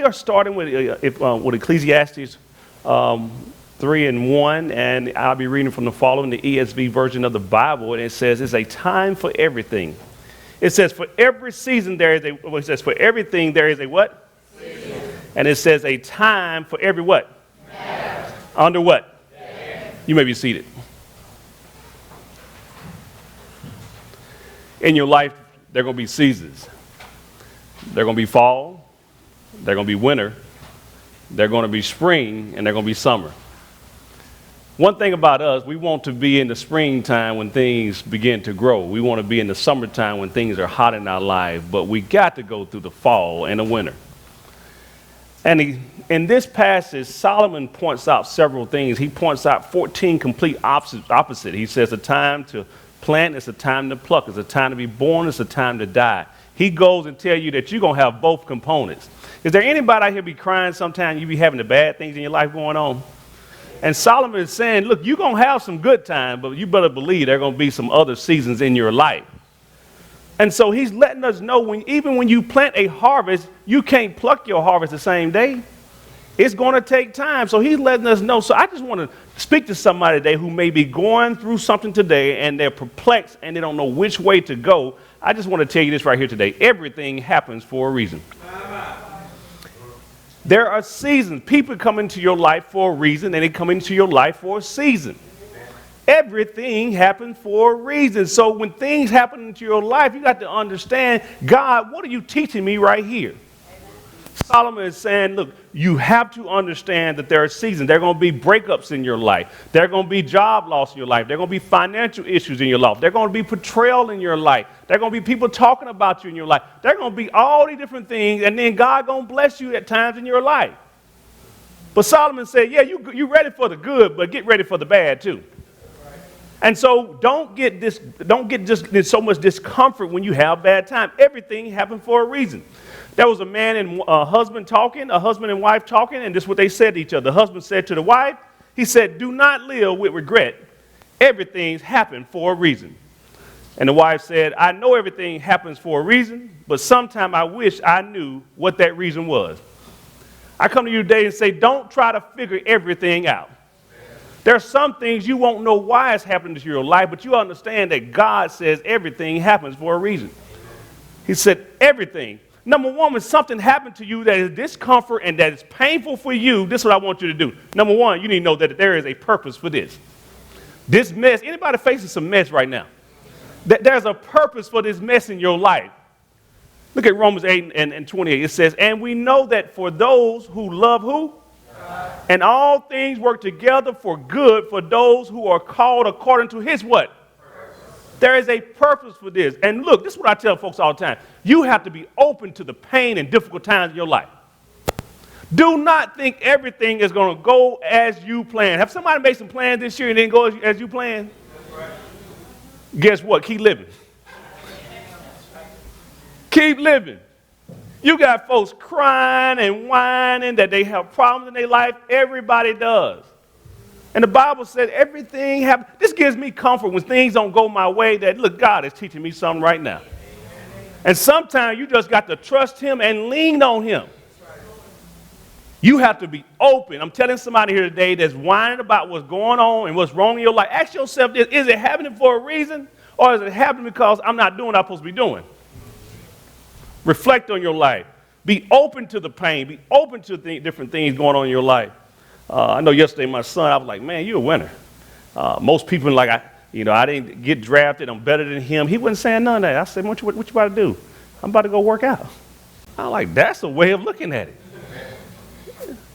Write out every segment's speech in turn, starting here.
are starting with Ecclesiastes 3:1, and I'll be reading from the following, the ESV version of the Bible, and it says, it's a time for everything. It says, for every season there is it says, for everything there is a what? Season. And it says, a time for every what? Matter. Under what? Matter. You may be seated. In your life, there are going to be seasons. They're going to be fall, they're going to be winter, they're going to be spring, and they're going to be summer. One thing about us, we want to be in the springtime when things begin to grow. We want to be in the summertime when things are hot in our life, but we got to go through the fall and the winter. And in this passage, Solomon points out several things. He points out 14 complete opposite. He says a time to plant, it's a time to pluck, it's a time to be born, it's a time to die. He goes and tells you that you're going to have both components. Is there anybody out here be crying sometimes you be having the bad things in your life going on? And Solomon is saying, look, you're going to have some good times, but you better believe there are going to be some other seasons in your life. And so he's letting us know even when you plant a harvest, you can't pluck your harvest the same day. It's going to take time. So he's letting us know. So I just want to speak to somebody today who may be going through something today and they're perplexed and they don't know which way to go. I just want to tell you this right here today. Everything happens for a reason. There are seasons. People come into your life for a reason, and they come into your life for a season. Everything happens for a reason. So when things happen into your life, you got to understand, God, what are you teaching me right here? Solomon is saying, look, you have to understand that there are seasons. There are going to be breakups in your life. There are going to be job loss in your life. There are going to be financial issues in your life. There are going to be betrayal in your life. There are going to be people talking about you in your life. There are going to be all these different things, and then God going to bless you at times in your life. But Solomon said, yeah, you ready for the good, but get ready for the bad too. And so don't get just so much discomfort when you have bad time. Everything happened for a reason. There was a man and a husband and wife talking, and this is what they said to each other. The husband said to the wife, he said, do not live with regret. Everything's happened for a reason. And the wife said, I know everything happens for a reason, but sometimes I wish I knew what that reason was. I come to you today and say, don't try to figure everything out. There are some things you won't know why it's happening to your life, but you understand that God says everything happens for a reason. He said everything. Number one, when something happened to you that is discomfort and that is painful for you, this is what I want you to do. Number one, you need to know that there is a purpose for this. This mess, anybody facing some mess right now? There's a purpose for this mess in your life. Look at Romans 8 and 28. It says, and we know that for those who love who? God. And all things work together for good for those who are called according to his what? There is a purpose for this. And look, this is what I tell folks all the time. You have to be open to the pain and difficult times in your life. Do not think everything is going to go as you plan. Have somebody made some plans this year and didn't go as you planned? Right. Guess what? Keep living. Keep living. You got folks crying and whining that they have problems in their life. Everybody does. And the Bible said everything happens. This gives me comfort when things don't go my way, that, look, God is teaching me something right now. And sometimes you just got to trust him and lean on him. You have to be open. I'm telling somebody here today that's whining about what's going on and what's wrong in your life. Ask yourself this, is it happening for a reason, or is it happening because I'm not doing what I'm supposed to be doing? Reflect on your life. Be open to the pain. Be open to different things going on in your life. I know yesterday my son, I was like, man, you're a winner. Most people I didn't get drafted. I'm better than him. He wasn't saying none of that. I said, what you about to do? I'm about to go work out. I'm like, that's a way of looking at it.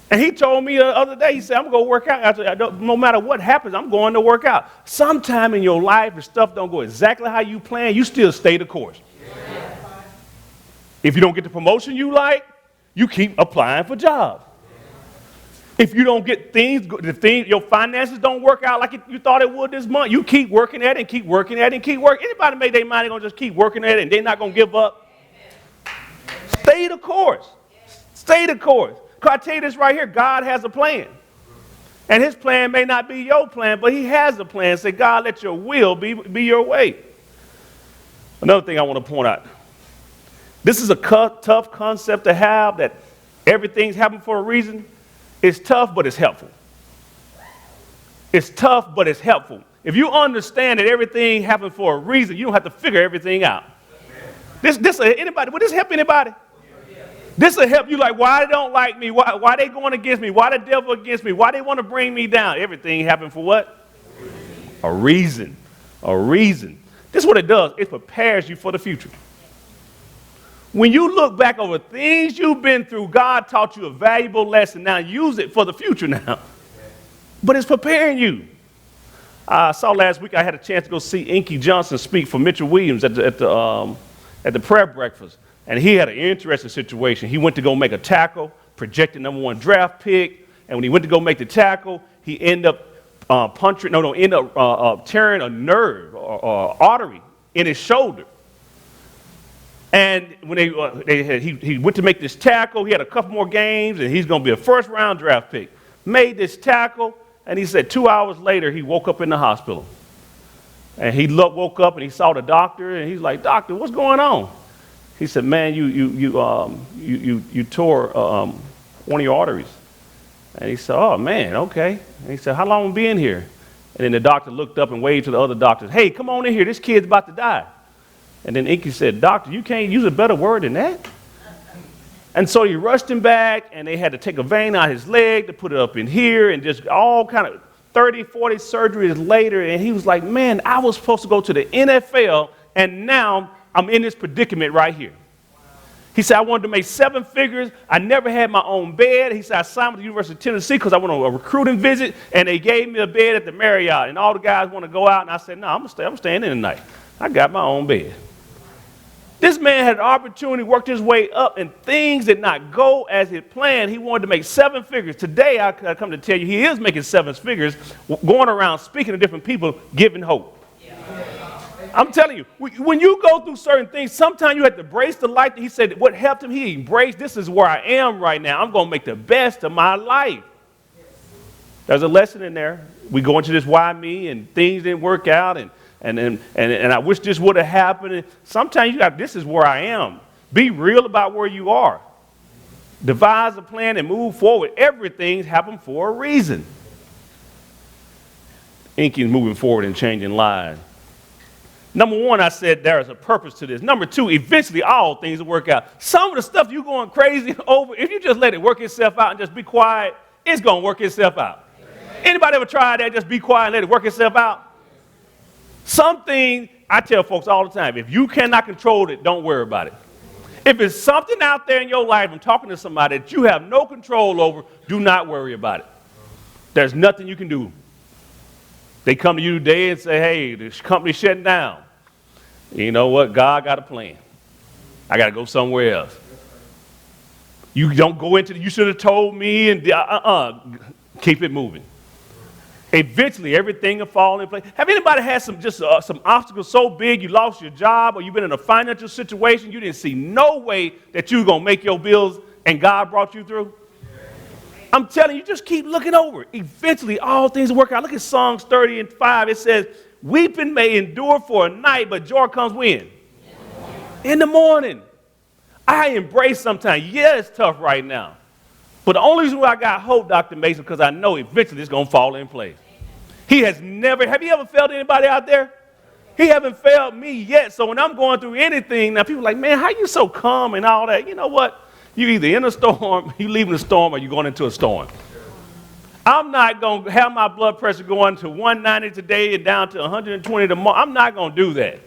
And he told me the other day, he said, I'm going to go work out. No matter what happens, I'm going to work out. Sometime in your life, if stuff don't go exactly how you plan, you still stay the course. Yeah. If you don't get the promotion you like, you keep applying for jobs. If you don't get your finances don't work out like you thought it would this month, you keep working at it and keep working at it and keep working. Anybody make their mind, they're going to just keep working at it and they're not going to give up? Stay the course. Stay the course. Because I tell you this right here, God has a plan. And his plan may not be your plan, but he has a plan. Say, God, let your will be your way. Another thing I want to point out. This is a tough concept to have, that Everything's happening for a reason. It's tough, but it's helpful. It's tough, but it's helpful. If you understand that everything happened for a reason, you don't have to figure everything out. Anybody? Would this help anybody? This will help you. Like, why they don't like me? Why they going against me? Why the devil against me? Why they want to bring me down? Everything happened for what? A reason. A reason. This is what it does. It prepares you for the future. When you look back over things you've been through, God taught you a valuable lesson. Now use it for the future now. But it's preparing you. I saw last week I had a chance to go see Inky Johnson speak for Mitchell Williams at the prayer breakfast. And he had an interesting situation. He went to go make a tackle, projected #1 draft pick. And when he went to go make the tackle, he ended up tearing a nerve or artery in his shoulder. And when he went to make this tackle, he had a couple more games, and he's going to be a first-round draft pick. Made this tackle, and he said 2 hours later, he woke up in the hospital. And he woke up, and he saw the doctor, and he's like, "Doctor, what's going on?" He said, "Man, you tore one of your arteries." And he said, "Oh, man, okay." And he said, "How long have you been here?" And then the doctor looked up and waved to the other doctors. "Hey, come on in here. This kid's about to die." And then Inky said, "Doctor, you can't use a better word than that." And so he rushed him back, and they had to take a vein out of his leg to put it up in here, and just all kind of 30, 40 surgeries later. And he was like, "Man, I was supposed to go to the NFL, and now I'm in this predicament right here." He said, "I wanted to make 7 figures. I never had my own bed." He said, "I signed with the University of Tennessee because I went on a recruiting visit, and they gave me a bed at the Marriott. And all the guys want to go out." And I said, "No, I'm staying in tonight. I got my own bed." This man had an opportunity, worked his way up, and things did not go as he planned. He wanted to make 7 figures. Today, I come to tell you, he is making 7 figures, going around speaking to different people, giving hope. I'm telling you, when you go through certain things, sometimes you have to embrace the life. He said what helped him, he embraced, this is where I am right now. I'm going to make the best of my life. There's a lesson in there. We go into this why me, and things didn't work out, and I wish this would have happened. And sometimes this is where I am. Be real about where you are. Devise a plan and move forward. Everything's happened for a reason. Inky's moving forward and changing lives. #1, I said there is a purpose to this. #2, eventually all things will work out. Some of the stuff you're going crazy over, if you just let it work itself out and just be quiet, it's going to work itself out. Anybody ever tried that? Just be quiet and let it work itself out? Something, I tell folks all the time, if you cannot control it, don't worry about it. If it's something out there in your life, I'm talking to somebody that you have no control over, do not worry about it. There's nothing you can do. They come to you today and say, "Hey, this company's shutting down." You know what? God got a plan. I got to go somewhere else. You don't go into you should have told me, and keep it moving. Eventually, everything will fall in place. Have anybody had some obstacles so big you lost your job, or you've been in a financial situation you didn't see no way that you were going to make your bills, and God brought you through? I'm telling you, just keep looking over. Eventually, all things will work out. Look at Psalms 30:5. It says, "Weeping may endure for a night, but joy comes when? In the morning." I embrace sometimes. Yeah, it's tough right now. But the only reason why I got hope, Dr. Mason, because I know eventually it's going to fall in place. He has never, have you ever failed anybody out there? He haven't failed me yet. So when I'm going through anything, now people are like, "Man, how you so calm and all that?" You know what? You either in a storm, you leaving the storm, or you're going into a storm. I'm not going to have my blood pressure going to 190 today and down to 120 tomorrow. I'm not going to do that.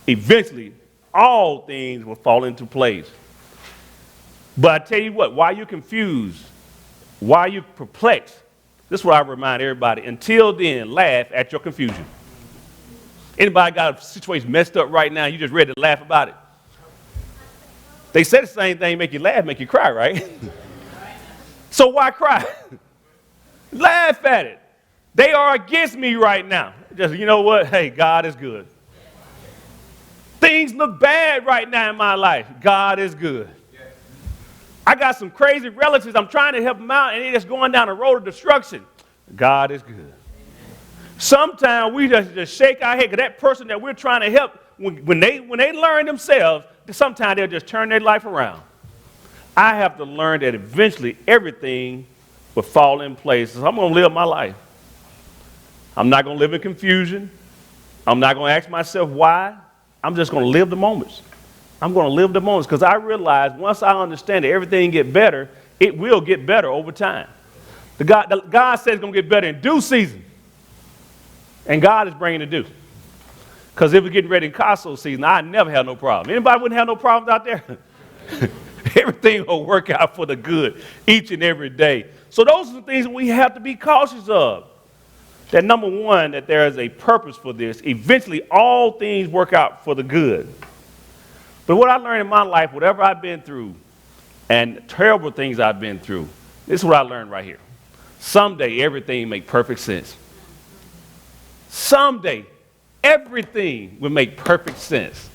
Eventually, all things will fall into place. But I tell you what, while you're confused, while you're perplexed, this is what I remind everybody. Until then, laugh at your confusion. Anybody got a situation messed up right now, you just ready to laugh about it? They say the same thing, make you laugh, make you cry, right? So why cry? Laugh at it. They are against me right now. Just, you know what? Hey, God is good. Things look bad right now in my life. God is good. I got some crazy relatives. I'm trying to help them out, and they're just going down a road of destruction. God is good. Sometimes we just shake our head, because that person that we're trying to help, when they learn themselves, sometimes they'll just turn their life around. I have to learn that eventually everything will fall in place. So I'm going to live my life. I'm not going to live in confusion. I'm not going to ask myself why. I'm just going to live the moments. I'm going to live the moments because I realize once I understand that everything get better, it will get better over time. God says it's going to get better in due season. And God is bringing the due. Because if we're getting ready in Costco season, I never have no problem. Anybody wouldn't have no problems out there? Everything will work out for the good each and every day. So those are the things we have to be cautious of. That number one, that there is a purpose for this. Eventually, all things work out for the good. But what I learned in my life, whatever I've been through, and terrible things I've been through, this is what I learned right here. Someday, everything make perfect sense. Someday, everything will make perfect sense.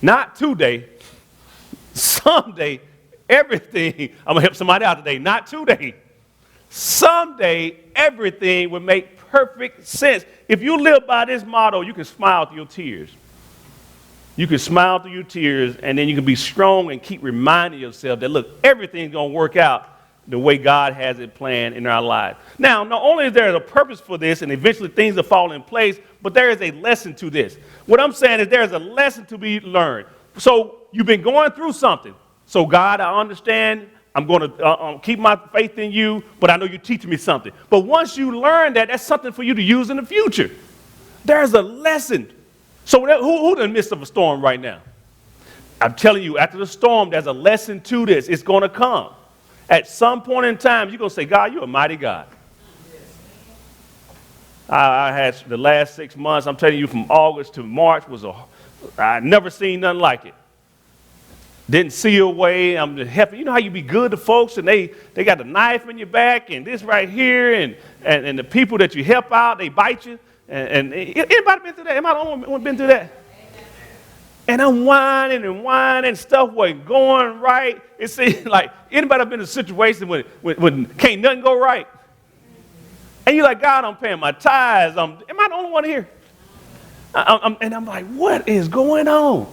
Not today. Someday, everything, I'm going to help somebody out today. Not today. Someday, everything will make perfect sense. If you live by this motto, you can smile through your tears. You can smile through your tears, and then you can be strong and keep reminding yourself that, look, everything's going to work out the way God has it planned in our lives. Now, not only is there a purpose for this, and eventually things will fall in place, but there is a lesson to this. What I'm saying is there is a lesson to be learned. So you've been going through something. So God, I understand. I'm going to keep my faith in you, but I know you're teaching me something. But once you learn that, that's something for you to use in the future. There's a lesson. So who's in the midst of a storm right now? I'm telling you, after the storm, there's a lesson to this. It's going to come. At some point in time, you're going to say, God, you're a mighty God. I had the last 6 months, I'm telling you, from August to March, I never seen nothing like it. Didn't see a way. I'm helping. You know how you be good to folks and they got the knife in your back and this right here and the people that you help out, they bite you. And anybody been through that? Am I the only one been through that? And I'm whining, stuff wasn't going right. It seems like anybody been in a situation when can't nothing go right? And you're like, God, I'm paying my tithes. Am I the only one here? And I'm like, what is going on?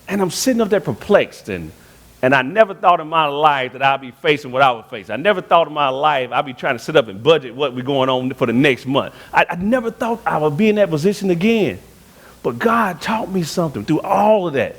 And I'm sitting up there perplexed. And I never thought in my life that I'd be facing what I would face. I never thought in my life I'd be trying to sit up and budget what we're going on for the next month. I never thought I would be in that position again. But God taught me something through all of that.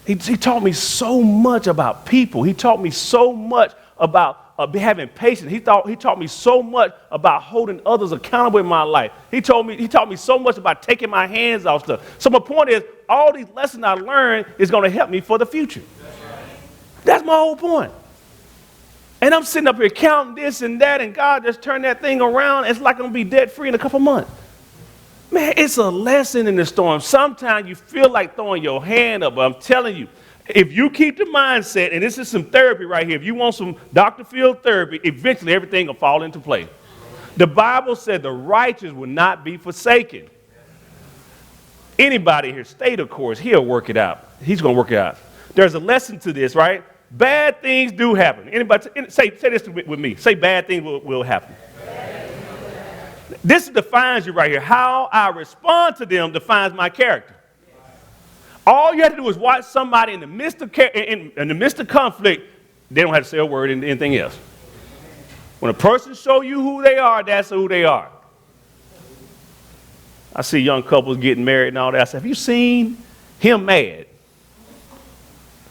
He taught me so much about people. He taught me so much about having patience. He taught me so much about holding others accountable in my life. He taught me so much about taking my hands off stuff. So my point is, all these lessons I learned is going to help me for the future. That's my whole point. And I'm sitting up here counting this and that, and God just turned that thing around. It's like I'm going to be debt free in a couple months. Man, it's a lesson in the storm. Sometimes you feel like throwing your hand up, but I'm telling you, if you keep the mindset, and this is some therapy right here, if you want some Dr. Phil therapy, eventually everything will fall into place. The Bible said the righteous will not be forsaken. Anybody here, stay the course, he'll work it out. He's going to work it out. There's a lesson to this, right? Bad things do happen. Anybody say this with me. Say bad things will happen. This defines you right here. How I respond to them defines my character. All you have to do is watch somebody in the midst of conflict. They don't have to say a word in anything else. When a person shows you who they are, that's who they are. I see young couples getting married and all that. I say, have you seen him mad?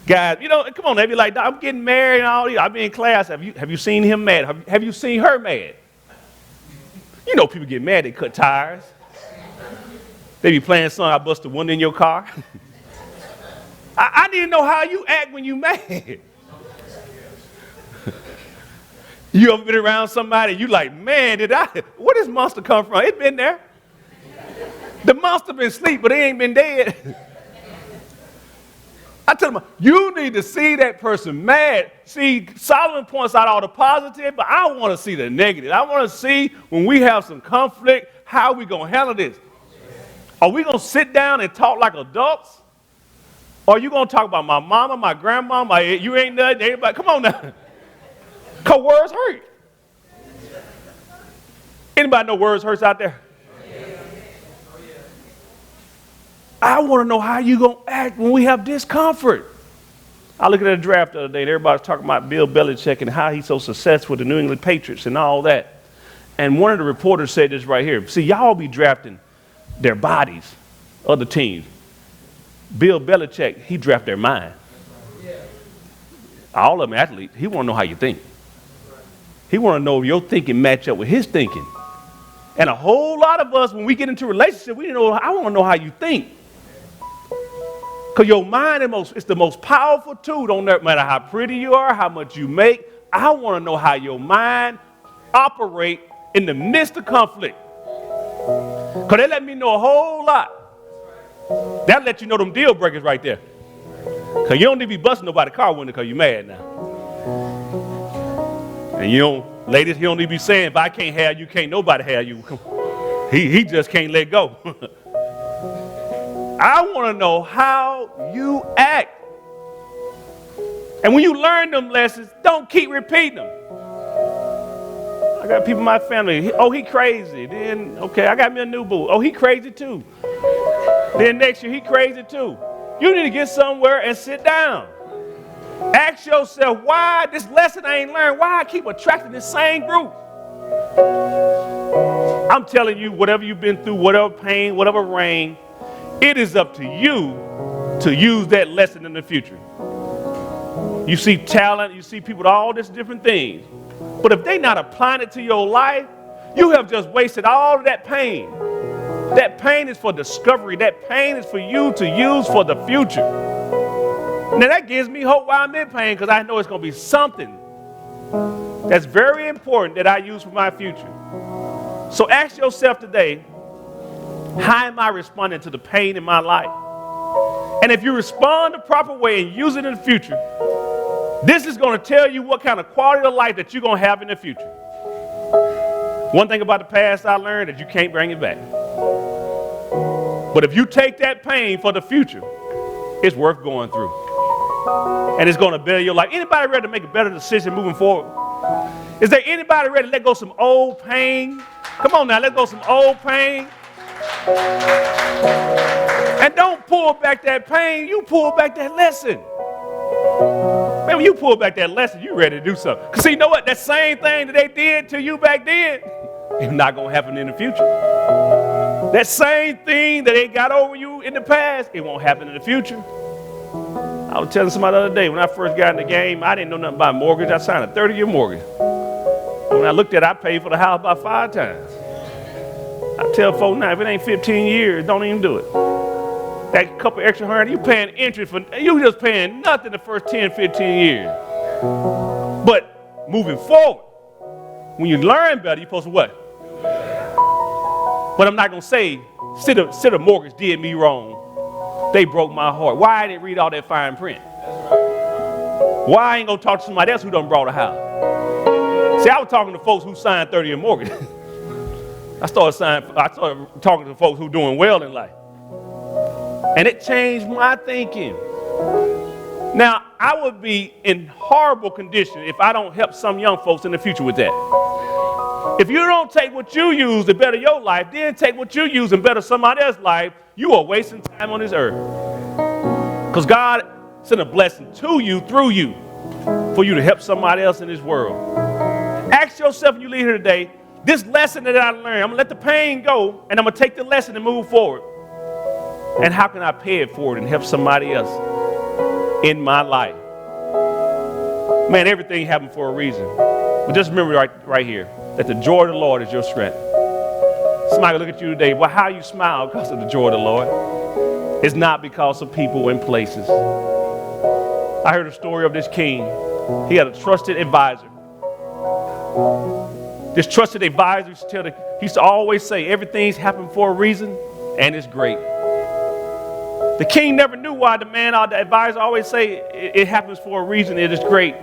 Guys, come on, they be like, I'm getting married and all these. I'll be in class. Have you seen him mad? Have you seen her mad? You know people get mad, they cut tires. They be playing son, I bust a window in your car. I need to know how you act when you mad. You ever been around somebody and you like, man, where this monster come from? It been there. The monster been asleep, but it ain't been dead. I tell them, you need to see that person mad. See, Solomon points out all the positive, but I want to see the negative. I want to see when we have some conflict, how we going to handle this. Are we going to sit down and talk like adults? Or are you going to talk about my mama, my grandma, you ain't nothing, everybody? Come on now. Because words hurt. Anybody know words hurts out there? I want to know how you going to act when we have discomfort. I looked at a draft the other day, and everybody's talking about Bill Belichick and how he's so successful with the New England Patriots and all that. And one of the reporters said this right here. See, y'all be drafting their bodies, other teams. Bill Belichick, he draft their mind. All of them athletes, he want to know how you think. He want to know if your thinking match up with his thinking. And a whole lot of us, when we get into a relationship, I want to know how you think. Because your mind is the most powerful tool. Don't matter how pretty you are, how much you make. I want to know how your mind operates in the midst of conflict. Because they let me know a whole lot. That'll let you know them deal breakers right there. Because you don't need to be busting nobody's car window because you're mad now. And ladies, he don't need to be saying, if I can't have you, can't nobody have you. He just can't let go. I want to know how you act. And when you learn them lessons, don't keep repeating them. I got people in my family, he crazy. Then, okay, I got me a new boo. Oh, he crazy too. Then next year, he crazy too. You need to get somewhere and sit down. Ask yourself, why this lesson I ain't learned, why I keep attracting this same group? I'm telling you, whatever you've been through, whatever pain, whatever rain, it is up to you to use that lesson in the future. You see talent, you see people with all these different things. But if they're not applying it to your life, you have just wasted all of that pain. That pain is for discovery. That pain is for you to use for the future. Now that gives me hope while I'm in pain because I know it's going to be something that's very important that I use for my future. So ask yourself today, how am I responding to the pain in my life? And if you respond the proper way and use it in the future, this is going to tell you what kind of quality of life that you're going to have in the future. One thing about the past I learned that you can't bring it back. But if you take that pain for the future, it's worth going through. And it's going to better your life. Anybody ready to make a better decision moving forward? Is there anybody ready to let go of some old pain? Come on now, let go of some old pain. And don't pull back that pain, you pull back that lesson. Man, when you pull back that lesson, you're ready to do something. Because see, you know what? That same thing that they did to you back then, it's not going to happen in the future. That same thing that they got over you in the past, it won't happen in the future. I was telling somebody the other day, when I first got in the game, I didn't know nothing about mortgage. I signed a 30-year mortgage. When I looked at it, I paid for the house about 5 times. I tell folks now, if it ain't 15 years, don't even do it. That couple extra $100, you paying interest for, you just paying nothing the first 10, 15 years. But moving forward, when you learn better, you're supposed to what? But I'm not going to say, City Mortgage did me wrong. They broke my heart. Why I didn't read all that fine print? Why I ain't going to talk to somebody else who done brought a house? See, I was talking to folks who signed 30-year mortgage. I started talking to folks who doing well in life. And it changed my thinking. Now, I would be in horrible condition if I don't help some young folks in the future with that. If you don't take what you use to better your life, then take what you use and better somebody else's life, you are wasting time on this earth. Because God sent a blessing to you, through you, for you to help somebody else in this world. Ask yourself when you leave here today, this lesson that I learned, I'm going to let the pain go, and I'm going to take the lesson and move forward. And how can I pay it forward and help somebody else in my life? Man, everything happened for a reason. But just remember right here that the joy of the Lord is your strength. Somebody look at you today. Well, how you smile because of the joy of the Lord? It's not because of people and places. I heard a story of this king. He had a trusted advisor. This trusted advisor he used to always say, everything's happened for a reason, and it's great. The king never knew why the advisor always say it happens for a reason, it is great.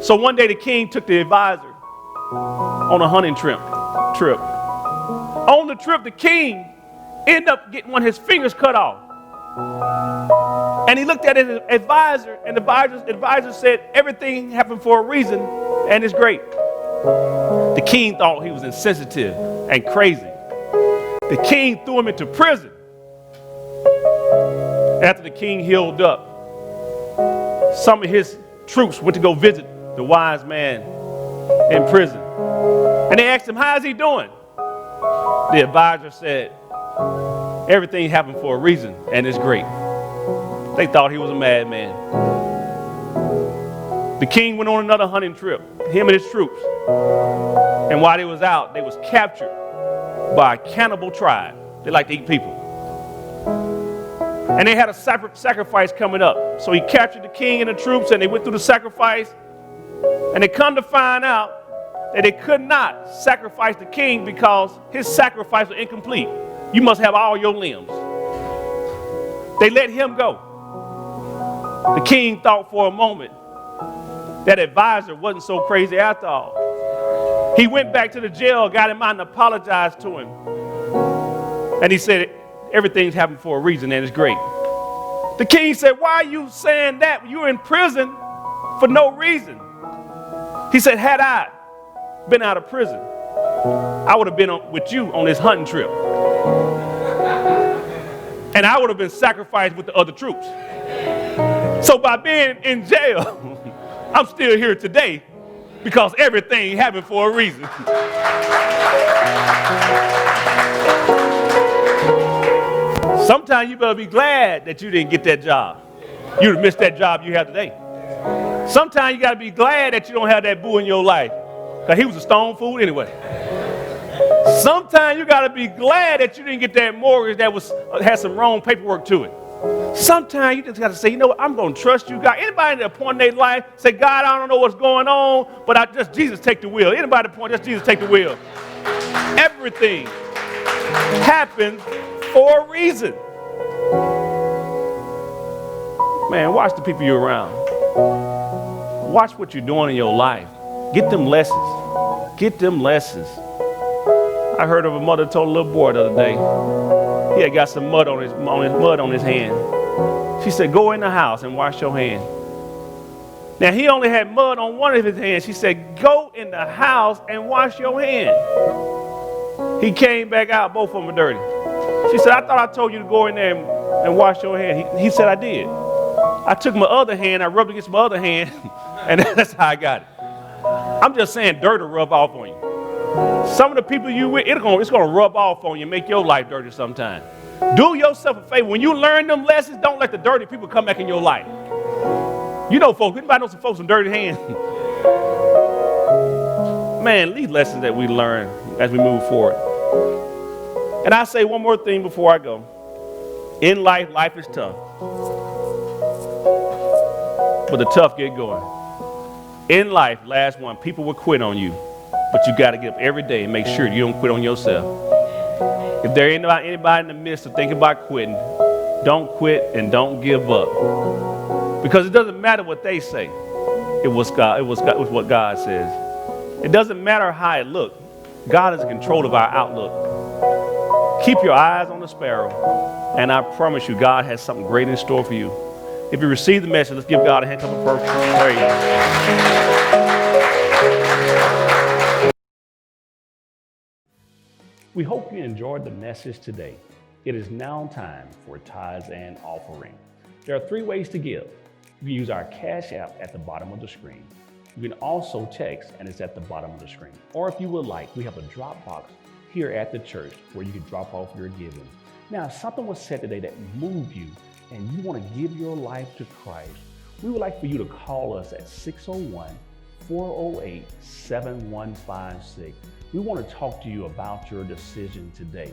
So one day the king took the advisor on a hunting trip. On the trip, the king ended up getting one of his fingers cut off. And he looked at his advisor, and the advisor said, everything happened for a reason, and it's great. The king thought he was insensitive and crazy. The king threw him into prison. After the king healed up, some of his troops went to go visit the wise man in prison. And they asked him, how's he doing? The advisor said, everything happened for a reason, and it's great. They thought he was a madman. The king went on another hunting trip, him and his troops. And while they was out, they was captured by a cannibal tribe. They like to eat people. And they had a sacrifice coming up. So he captured the king and the troops, and they went through the sacrifice. And they come to find out that they could not sacrifice the king because his sacrifice was incomplete. You must have all your limbs. They let him go. The king thought for a moment that advisor wasn't so crazy after all. He went back to the jail, got him out and apologized to him. And he said, everything's happened for a reason and it's great. The king said, why are you saying that? You're in prison for no reason. He said, had I been out of prison, I would have been with you on this hunting trip. And I would have been sacrificed with the other troops. So by being in jail, I'm still here today because everything happened for a reason. Sometimes you better be glad that you didn't get that job. You'd have missed that job you have today. Sometimes you got to be glad that you don't have that boo in your life because he was a stone fool anyway. Sometimes you got to be glad that you didn't get that mortgage that had some wrong paperwork to it. Sometimes you just got to say, you know what, I'm going to trust you, God. Anybody at a point in their life say, God, I don't know what's going on, but just Jesus take the wheel. Anybody at a point, just Jesus take the wheel. Everything happens for a reason. Man, watch the people you're around. Watch what you're doing in your life. Get them lessons. Get them lessons. I heard of a mother told a little boy the other day, he had got some mud on his hand. She said, go in the house and wash your hand. Now, he only had mud on one of his hands. She said, go in the house and wash your hand. He came back out, both of them were dirty. She said, I thought I told you to go in there and wash your hand. He said, I did. I took my other hand, I rubbed against my other hand, and that's how I got it. I'm just saying dirt will rub off on you. Some of the people you with, it's going to rub off on you and make your life dirty sometime. Do yourself a favor. When you learn them lessons, don't let the dirty people come back in your life. You know folks, anybody know some folks with dirty hands? Man, these lessons that we learn as we move forward. And I say one more thing before I go. In life, life is tough. But the tough get going. In life, last one, people will quit on you. But you got to get up every day and make sure you don't quit on yourself. If there ain't anybody in the midst of thinking about quitting, don't quit and don't give up. Because it doesn't matter what they say. It was what God says. It doesn't matter how it looks. God is in control of our outlook. Keep your eyes on the sparrow, and I promise you, God has something great in store for you. If you receive the message, let's give God a hand clap of praise. We hope you enjoyed the message today. It is now time for Tithes and Offering. There are 3 ways to give. You can use our CashApp at the bottom of the screen. You can also text, and it's at the bottom of the screen. Or if you would like, we have a Dropbox here at the church where you can drop off your giving. Now, if something was said today that moved you and you want to give your life to Christ, we would like for you to call us at 601-408-7156. We want to talk to you about your decision today.